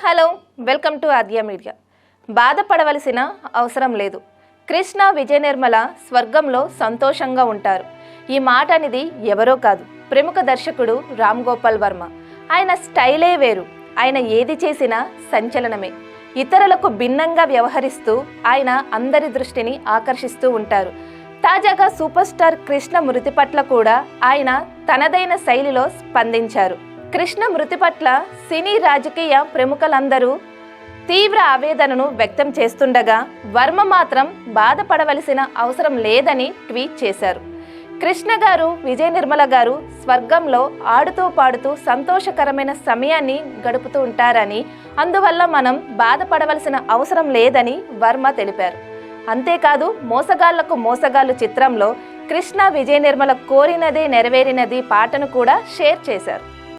Hello, welcome to Aadya media. బాధపడవలసిన అవసరం లేదు. కృష్ణ విజయ నిర్మల స్వర్గంలో సంతోషంగా ఉంటారు. ఈ మాట అనేది ఎవరో కాదు, ప్రముఖ దర్శకుడు రామ్ గోపాల్ వర్మ. ఆయన స్టైలే వేరు. ఆయన ఏది చేసినా సంచలనమే. ఇతరులకు భిన్నంగా వ్యవహరిస్తూ ఆయన అందరి దృష్టిని ఆకర్షిస్తూ ఉంటారు. తాజాగా సూపర్ స్టార్ కృష్ణ మృతి పట్ల కూడా ఆయన తనదైన శైలిలో స్పందించారు. కృష్ణ మృతి పట్ల సినీ రాజకీయ ప్రముఖులందరూ తీవ్ర ఆవేదనను వ్యక్తం చేస్తుండగా వర్మ మాత్రం బాధపడవలసిన అవసరం లేదని ట్వీట్ చేశారు. కృష్ణ గారు, విజయ నిర్మల గారు స్వర్గంలో ఆడుతూ పాడుతూ సంతోషకరమైన సమయాన్ని గడుపుతూ ఉంటారని, అందువల్ల మనం బాధపడవలసిన అవసరం లేదని వర్మ తెలిపారు. అంతేకాదు, మోసగాళ్లకు మోసగాళ్లు చిత్రంలో కృష్ణ విజయ నిర్మల కోరినదే నెరవేరినది పాటను కూడా షేర్ చేశారు.